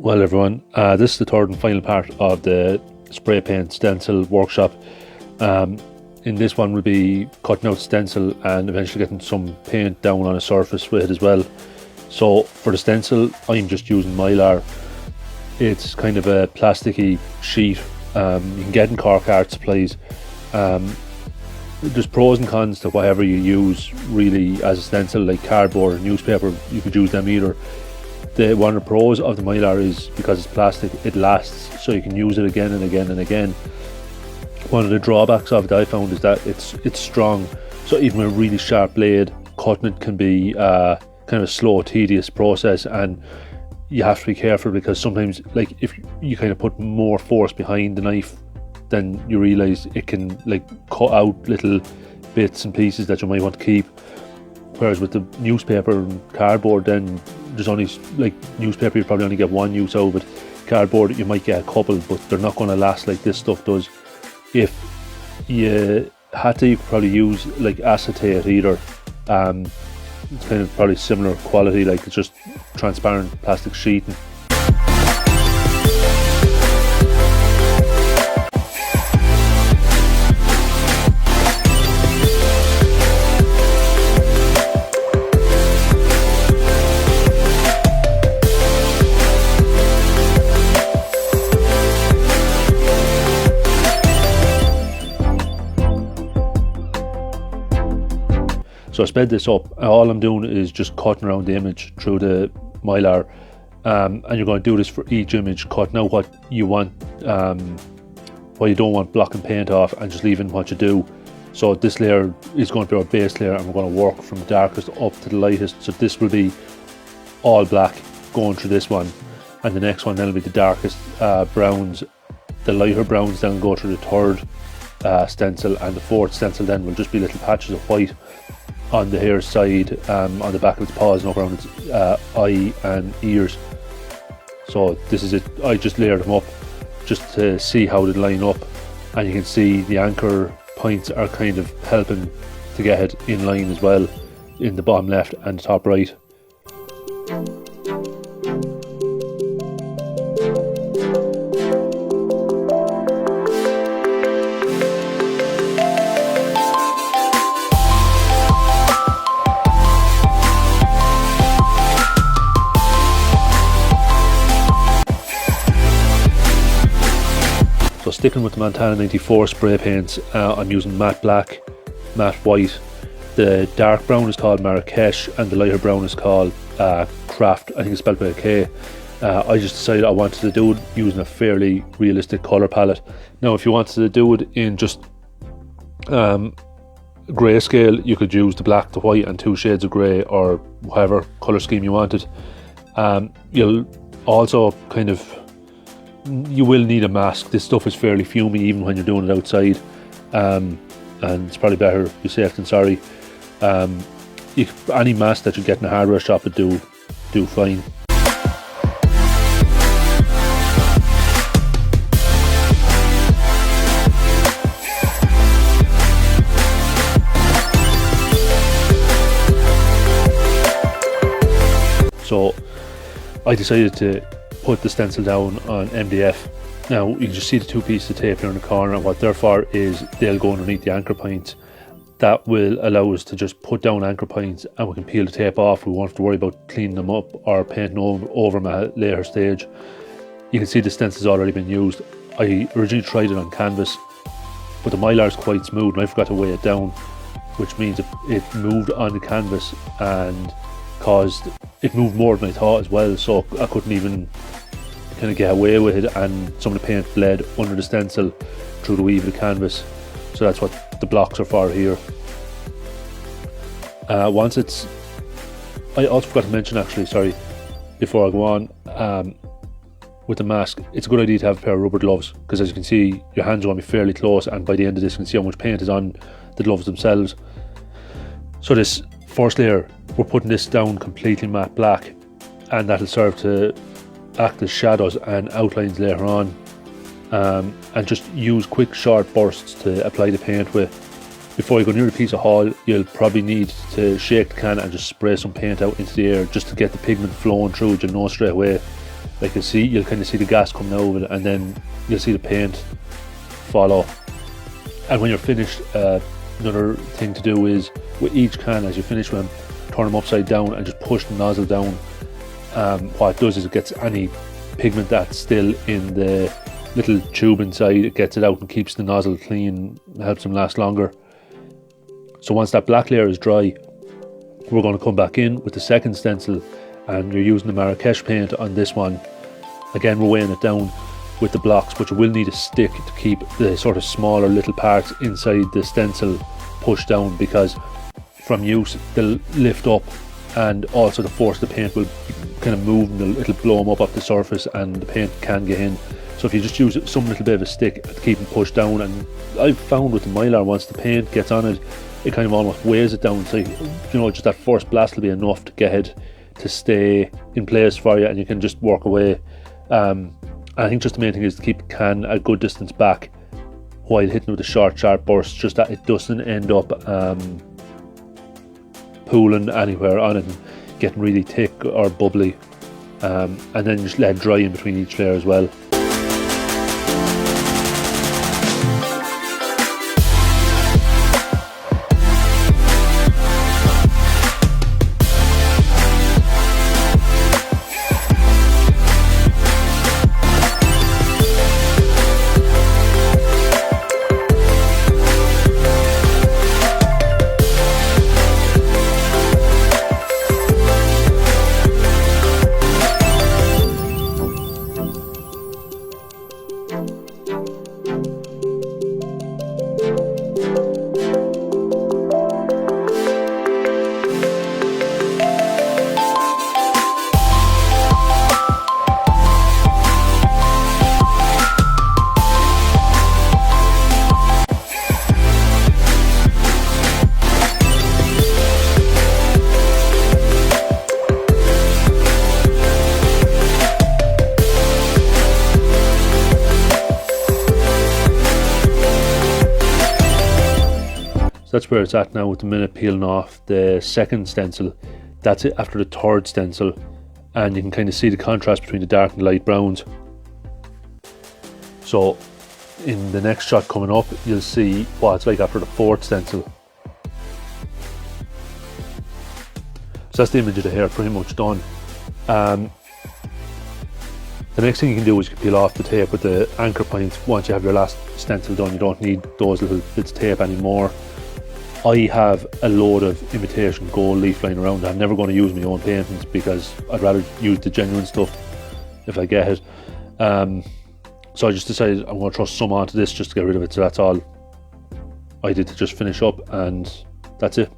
Well everyone, this is the third and final part of the spray paint stencil workshop. In this one we'll be cutting out stencil and eventually getting some paint down on a surface with it as well. So for the stencil I'm just using Mylar. It's kind of a plasticky sheet you can get in Cork art supplies. There's pros and cons to whatever you use really as a stencil, like cardboard or newspaper. You could use them either. One of the pros of the Mylar is because it's plastic, it lasts, so you can use it again and again and again. One of the drawbacks of it I found is that it's strong, so even with a really sharp blade, cutting it can be kind of a slow, tedious process, and you have to be careful because sometimes, like, if you kind of put more force behind the knife, then you realise it can like cut out little bits and pieces that you might want to keep. Whereas with the newspaper and cardboard, then there's only, like, newspaper you probably only get one use out of it. Cardboard you might get a couple, but they're not going to last like this stuff does. If you had to, you could probably use like acetate either. It's kind of probably similar quality, like it's just transparent plastic sheeting. So I sped this up. All I'm doing is just cutting around the image through the Mylar, and you're going to do this for each image, cutting out what you want, what you don't want blocking paint off, and just leaving what you do. So this layer is going to be our base layer, and we're going to work from the darkest up to the lightest. So this will be all black going through this one, and the next one then will be the darkest browns. The lighter browns then go through the third stencil, and the fourth stencil then will just be little patches of white on the hair side, on the back of its paws and up around its eye and ears. So this is it. I just layered them up just to see how they line up, and you can see the anchor points are kind of helping to get it in line as well in the bottom left and the top right. So sticking with the Montana 94 spray paints, I'm using matte black, matte white. The dark brown is called Marrakesh and the lighter brown is called Craft. I think it's spelled with a K. I just decided I wanted to do it using a fairly realistic colour palette. Now if you wanted to do it in just grayscale, you could use the black, the white and 2 shades of grey, or whatever colour scheme you wanted. You'll also kind of, you will need a mask. This stuff is fairly fumey even when you're doing it outside, and it's probably better be safe than sorry. Any mask that you get in a hardware shop would do fine. So I decided to put the stencil down on MDF. Now you can just see the 2 pieces of tape here in the corner, and what they're for is they'll go underneath the anchor points. That will allow us to just put down anchor points and we can peel the tape off. We won't have to worry about cleaning them up or painting over them at a later stage. You can see the stencil's already been used. I originally tried it on canvas, but the Mylar is quite smooth and I forgot to weigh it down, which means it moved on the canvas and it moved more than I thought as well, so I couldn't even kind of get away with it, and some of the paint bled under the stencil through the weave of the canvas. So that's what the blocks are for here. I also forgot to mention, actually, sorry, before I go on, with the mask, it's a good idea to have a pair of rubber gloves, because as you can see your hands are going to be fairly close, and by the end of this you can see how much paint is on the gloves themselves. So this first layer, we're putting this down completely matte black, and that'll serve to act as shadows and outlines later on, and just use quick short bursts to apply the paint with. Before you go near a piece of haul, you'll probably need to shake the can and just spray some paint out into the air just to get the pigment flowing through it, you'll know straight away. Like you'll kind of see the gas coming out of it, and then you'll see the paint fall off. And when you're finished, another thing to do is with each can, as you finish them, turn them upside down and just push the nozzle down. What it does is it gets any pigment that's still in the little tube inside, it gets it out and keeps the nozzle clean, helps them last longer. So once that black layer is dry, we're going to come back in with the second stencil, and you're using the Marrakesh paint on this one. Again, we're weighing it down with the blocks, but you will need a stick to keep the sort of smaller little parts inside the stencil pushed down, because from use they'll lift up, and also the force of the paint will kind of move and it'll blow them up off the surface and the paint can get in. So if you just use some little bit of a stick to keep them pushed down, and I've found with the Mylar, once the paint gets on it, it kind of almost weighs it down. So just that first blast will be enough to get it to stay in place for you, and you can just work away. I think just the main thing is to keep the can a good distance back while hitting with a short sharp burst, just that it doesn't end up pooling anywhere on it and getting really thick or bubbly, and then just let it dry in between each layer as well. That's where it's at now with the minute peeling off the second stencil. That's it after the third stencil, and you can kind of see the contrast between the dark and light browns. So in the next shot coming up, you'll see what it's like after the fourth stencil. So that's the image of the hair pretty much done. The next thing you can do is you can peel off the tape with the anchor points. Once you have your last stencil done, you don't need those little bits of tape anymore. I have a load of imitation gold leaf lying around. I'm never going to use my own paintings because I'd rather use the genuine stuff if I get it. So I just decided I'm going to throw some onto this just to get rid of it. So that's all I did to just finish up, and that's it.